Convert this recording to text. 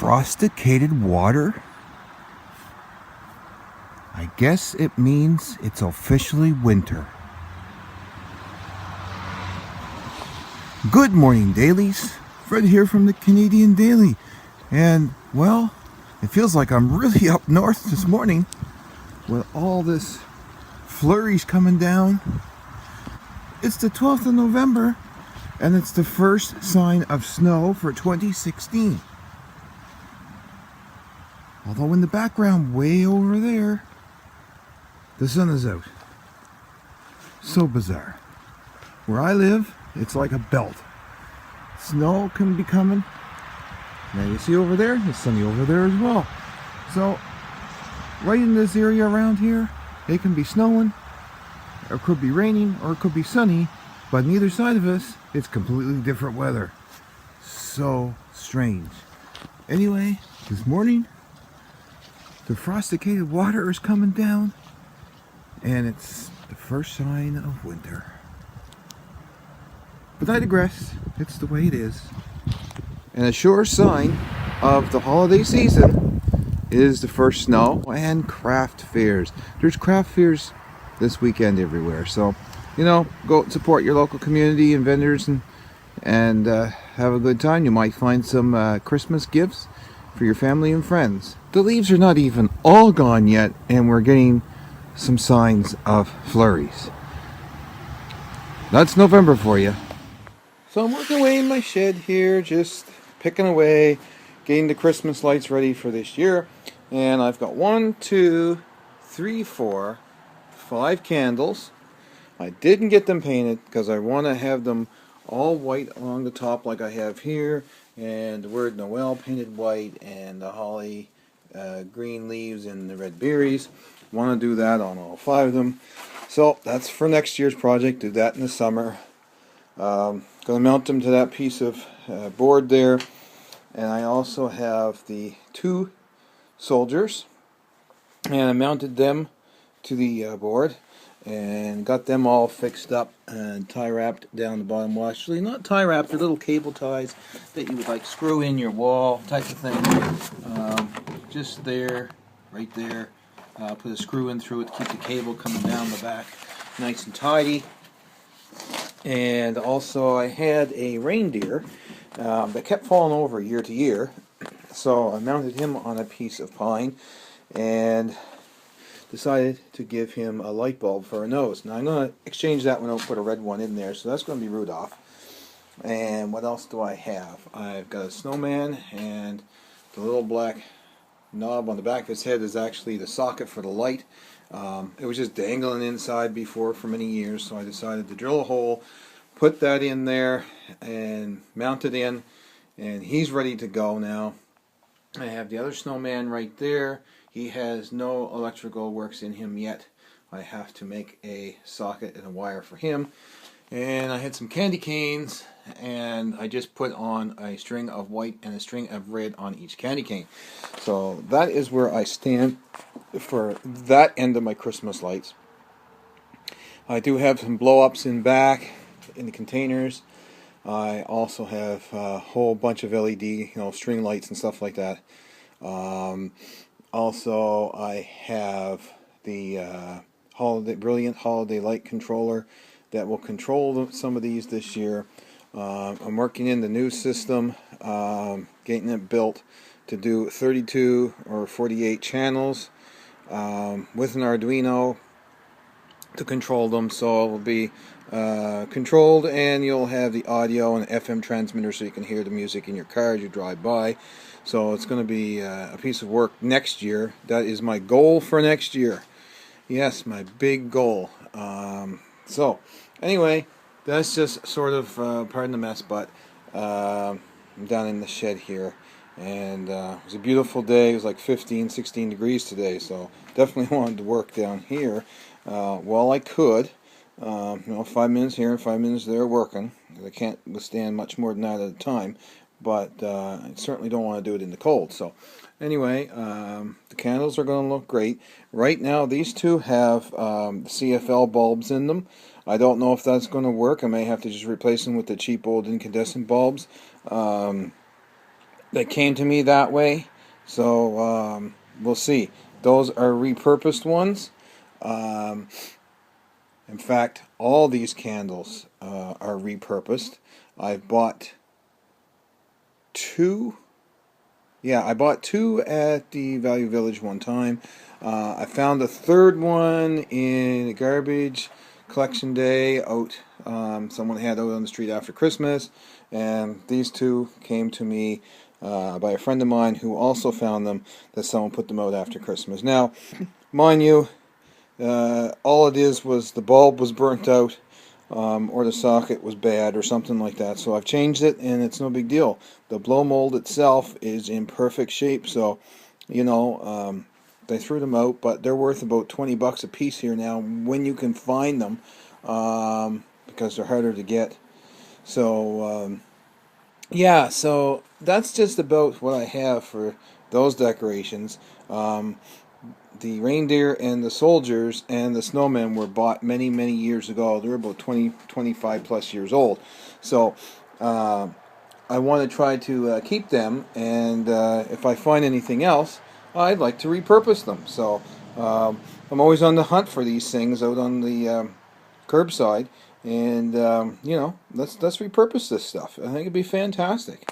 Frosticsted Water? I guess it means it's officially winter. Good morning, dailies. Fred here from the Canadian Daily. And, well, it feels like I'm really up north this morning with all this flurries coming down. It's the 12th of November, and it's the first sign of snow for 2016. Although in the background, way over there, the sun is out. So bizarre. Where I live, it's like a belt. Snow can be coming. Now you see over there, it's sunny over there as well. So, right in this area around here, it can be snowing, or it could be raining, or it could be sunny, but on either side of us, it's completely different weather. So strange. Anyway, this morning, the Frosticsted Water is coming down, and it's the first sign of winter. But I digress. It's the way it is. And a sure sign of the holiday season is the first snow and craft fairs. There's craft fairs this weekend everywhere. So, go support your local community and vendors and have a good time. You might find some Christmas gifts for your family and friends. The leaves are not even all gone yet, and we're getting some signs of flurries. That's November for you. So I'm working away in my shed here, just picking away, getting the Christmas lights ready for this year. And I've got 1, 2, 3, 4, 5 candles. I didn't get them painted because I want to have them all white along the top like I have here, and the word Noel painted white, and the holly green leaves and the red berries. Want to do that on all 5 of them. So that's for next year's project. Do that in the summer. Going to mount them to that piece of board there. And I also have the 2 soldiers, and I mounted them to the board and got them all fixed up and tie wrapped down the bottom. Well, actually not tie wrapped, they're little cable ties that you would like screw in your wall type of thing. Just there, right there. Put a screw in through it, keep the cable coming down the back nice and tidy. And also I had a reindeer that kept falling over year to year, so I mounted him on a piece of pine and decided to give him a light bulb for a nose. Now I'm going to exchange that one out, put a red one in there, so that's going to be Rudolph. And what else do I have? I've got a snowman, and the little black knob on the back of his head is actually the socket for the light. It was just dangling inside before for many years, so I decided to drill a hole, put that in there, and mount it in, and he's ready to go now. I have the other snowman right there. He has no electrical works in him yet. I have to make a socket and a wire for him. And I had some candy canes, and I just put on a string of white and a string of red on each candy cane. So that is where I stand for that end of my Christmas lights. I do have some blow-ups in back in the containers. I also have a whole bunch of LED, string lights and stuff like that. Also, I have the brilliant holiday light controller that will control some of these this year. I'm working in the new system, getting it built to do 32 or 48 channels with an Arduino to control them, so it will be controlled, and you'll have the audio and FM transmitter so you can hear the music in your car as you drive by. So it's going to be a piece of work next year. That is my goal for next year. Yes, my big goal. So anyway, that's just sort of pardon the mess, but I'm down in the shed here, and it was a beautiful day. It was like 15, 16 degrees today, so definitely wanted to work down here while I could. 5 minutes here and 5 minutes there working. I can't withstand much more than that at a time, but I certainly don't want to do it in the cold. So anyway, the candles are going to look great. Right now these 2 have CFL bulbs in them. I don't know if that's going to work. I may have to just replace them with the cheap old incandescent bulbs. that came to me that way. So we'll see. Those are repurposed ones. Um, in fact, all these candles are repurposed. I've bought two. Yeah, I bought two at the Value Village one time. I found a third one in a garbage collection day out. Someone had out on the street after Christmas, and these two came to me by a friend of mine who also found them, that someone put them out after Christmas. Now, mind you, all it is was the bulb was burnt out, or the socket was bad or something like that. So I've changed it, and it's no big deal. The blow mold itself is in perfect shape, so they threw them out, but they're worth about $20 a piece here now when you can find them, because they're harder to get. So yeah, so that's just about what I have for those decorations. The reindeer and the soldiers and the snowmen were bought many, many years ago. They're about 20, 25 plus years old. So I want to try to keep them, and if I find anything else, I'd like to repurpose them. So I'm always on the hunt for these things out on the curbside, and let's repurpose this stuff. I think it'd be fantastic.